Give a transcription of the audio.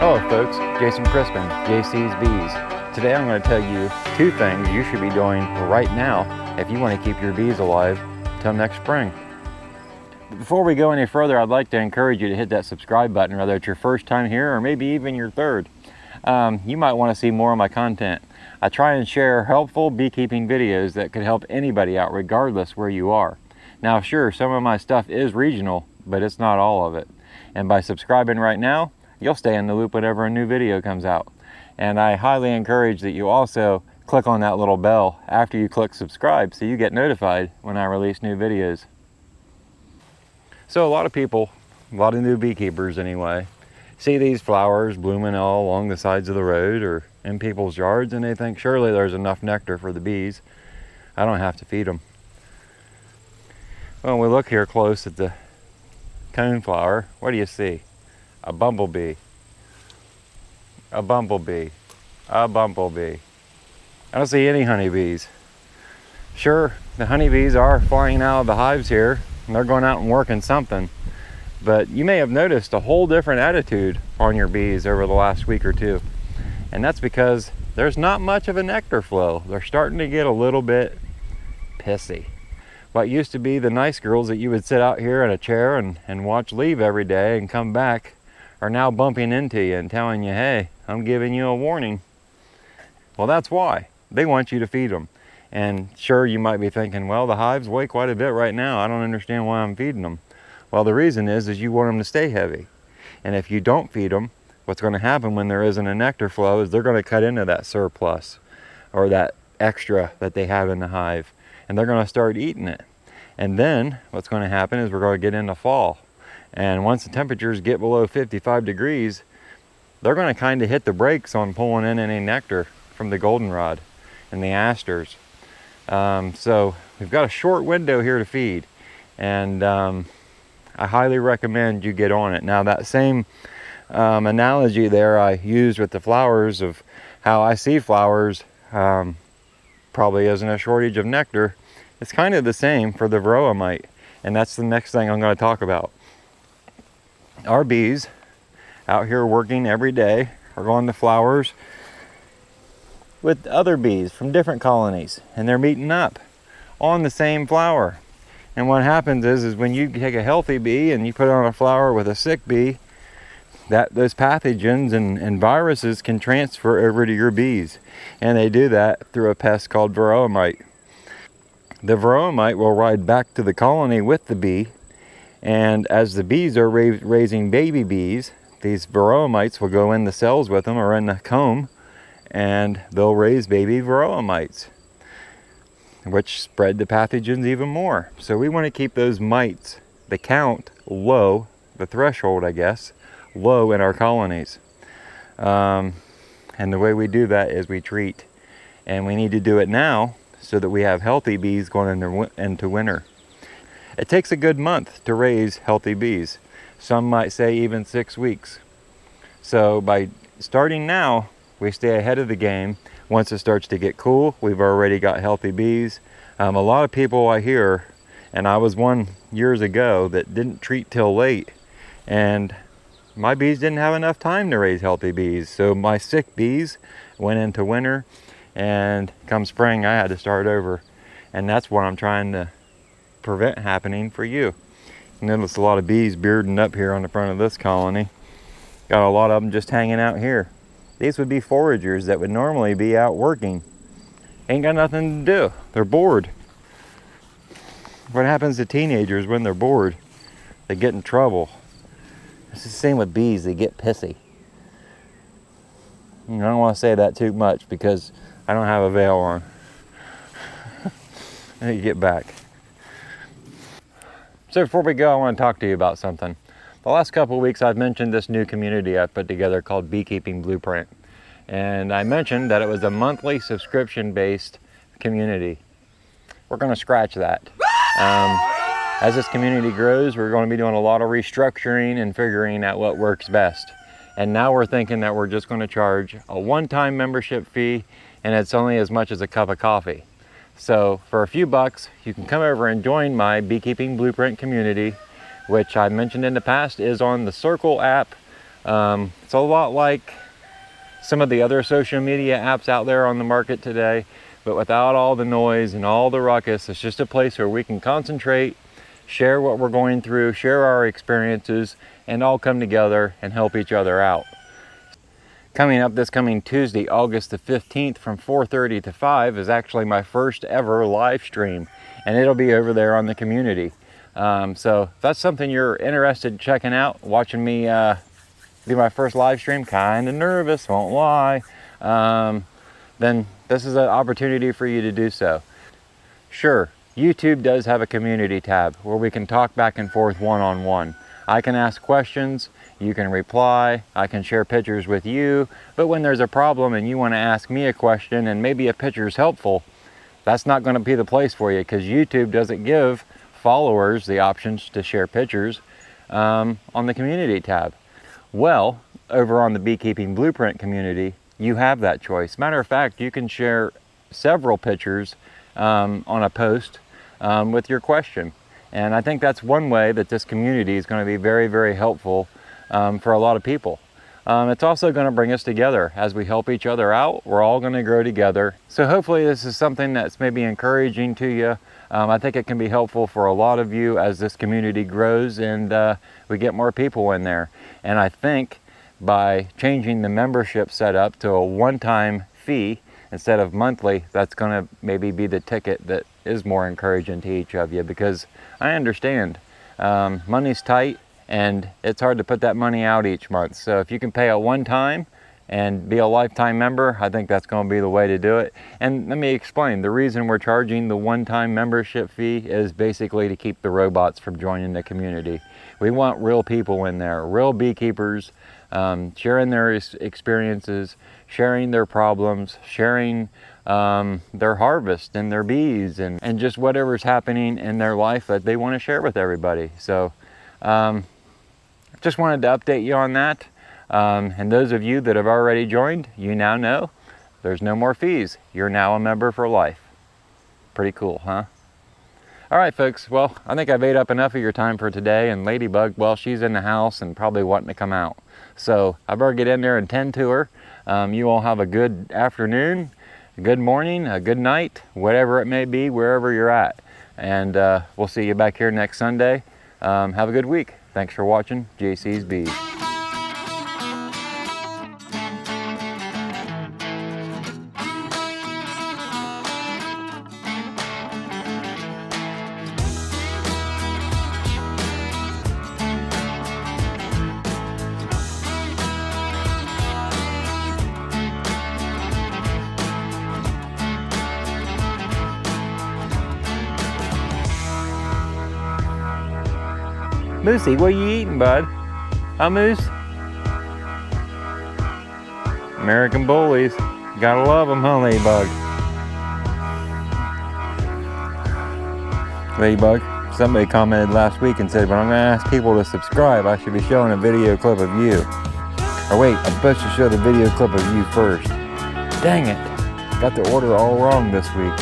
Hello folks, Jason Chrisman, JC's Bees. Today I'm going to tell you 2 things you should be doing right now if you want to keep your bees alive till next spring. Before we go any further, I'd like to encourage you to hit that subscribe button, whether it's your first time here or maybe even your third. You might want to see more of my content. I try and share helpful beekeeping videos that could help anybody out regardless where you are. Now sure, some of my stuff is regional, but it's not all of it. And by subscribing right now, you'll stay in the loop whenever a new video comes out. And I highly encourage that you also click on that little bell after you click subscribe so you get notified when I release new videos. So a lot of people, a lot of new beekeepers anyway, see these flowers blooming all along the sides of the road or in people's yards, and they think surely there's enough nectar for the bees. I don't have to feed them. When we look here close at the coneflower, what do you see? A bumblebee, a bumblebee, a bumblebee. I don't see any honeybees. Sure, the honeybees are flying out of the hives here, and they're going out and working something. But you may have noticed a whole different attitude on your bees over the last week or two. And that's because there's not much of a nectar flow. They're starting to get a little bit pissy. What used to be the nice girls that you would sit out here in a chair and watch leave every day and come back are now bumping into you and telling you, hey, I'm giving you a warning. Well, that's why. They want you to feed them. And sure, you might be thinking, well, the hives weigh quite a bit right now. I don't understand why I'm feeding them. Well, the reason is you want them to stay heavy. And if you don't feed them, what's going to happen when there isn't a nectar flow is they're going to cut into that surplus or that extra that they have in the hive. And they're going to start eating it. And then what's going to happen is we're going to get into fall. And once the temperatures get below 55 degrees, they're going to kind of hit the brakes on pulling in any nectar from the goldenrod and the asters. So we've got a short window here to feed. And I highly recommend you get on it. Now that same analogy there I used with the flowers of how I see flowers probably isn't a shortage of nectar. It's kind of the same for the varroa mite. And that's the next thing I'm going to talk about. Our bees out here working every day are going to flowers with other bees from different colonies, and they're meeting up on the same flower. And what happens is when you take a healthy bee and you put it on a flower with a sick bee, those pathogens and viruses can transfer over to your bees, and they do that through a pest called varroa mite. The varroa mite will ride back to the colony with the bee. And as the bees are raising baby bees, these varroa mites will go in the cells with them or in the comb, and they'll raise baby varroa mites, which spread the pathogens even more. So we want to keep those mites, the count, low, the threshold, I guess, low in our colonies. And the way we do that is we treat. And we need to do it now so that we have healthy bees going into winter. It takes a good month to raise healthy bees. Some might say even 6 weeks. So by starting now, we stay ahead of the game. Once it starts to get cool, we've already got healthy bees. A lot of people I hear, and I was one years ago, that didn't treat till late. And my bees didn't have enough time to raise healthy bees. So my sick bees went into winter, and come spring, I had to start over. And that's what I'm trying to prevent happening for you. Notice a lot of bees bearding up here on the front of this colony. Got a lot of them just hanging out here. These would be foragers that would normally be out working. Ain't got nothing to do. They're bored. What happens to teenagers when they're bored? They get in trouble. It's the same with bees. They get pissy. I don't want to say that too much because I don't have a veil on. I need to get back. So before we go, I want to talk to you about something. The last couple of weeks I've mentioned this new community I've put together called Beekeeping Blueprint. And I mentioned that it was a monthly subscription-based community. We're going to scratch that. As this community grows, we're going to be doing a lot of restructuring and figuring out what works best. And now we're thinking that we're just going to charge a one-time membership fee, and it's only as much as a cup of coffee. So for a few bucks, you can come over and join my Beekeeping Blueprint community, which I mentioned in the past is on the Circle app It's a lot like some of the other social media apps out there on the market today, but without all the noise and all the ruckus. It's just a place where we can concentrate, share what we're going through, share our experiences, and all come together and help each other out. Coming up this coming Tuesday, August the 15th from 4:30 to 5 is actually my first ever live stream, and it'll be over there on the community. So if that's something you're interested in checking out, watching me do my first live stream, kind of nervous, won't lie, then this is an opportunity for you to do so. Sure, YouTube does have a community tab where we can talk back and forth one-on-one. I can ask questions, you can reply, I can share pictures with you, but when there's a problem and you want to ask me a question and maybe a picture is helpful, that's not going to be the place for you, because YouTube doesn't give followers the options to share pictures on the community tab. Well, over on the Beekeeping Blueprint community, you have that choice. Matter of fact, you can share several pictures on a post with your question. And I think that's one way that this community is going to be very, very helpful for a lot of people. It's also going to bring us together. As we help each other out, we're all going to grow together. So hopefully this is something that's maybe encouraging to you. I think it can be helpful for a lot of you as this community grows and we get more people in there. And I think by changing the membership setup to a one-time fee instead of monthly, that's going to maybe be the ticket that is more encouraging to each of you, because I understand money's tight and it's hard to put that money out each month. So if you can pay a one-time and be a lifetime member, I think that's going to be the way to do it. And let me explain. The reason we're charging the one-time membership fee is basically to keep the robots from joining the community. We want real people in there, real beekeepers, sharing their experiences, sharing their problems, sharing their harvest and their bees, and just whatever's happening in their life that they want to share with everybody. So just wanted to update you on that. And those of you that have already joined, you now know there's no more fees. You're now a member for life. Pretty cool, huh? All right, folks. Well, I think I've ate up enough of your time for today, and Ladybug, well, she's in the house and probably wanting to come out. So I better get in there and tend to her. You all have a good afternoon, a good morning, a good night, whatever it may be, wherever you're at. And we'll see you back here next Sunday. Have a good week. Thanks for watching JC's Bees. Moosey, what are you eating, bud? Huh, Moose? American bullies. Gotta love them, huh, Ladybug? Ladybug, somebody commented last week and said, when I'm gonna ask people to subscribe, I should be showing a video clip of you. Or wait, I'm supposed to show the video clip of you first. Dang it. Got the order all wrong this week.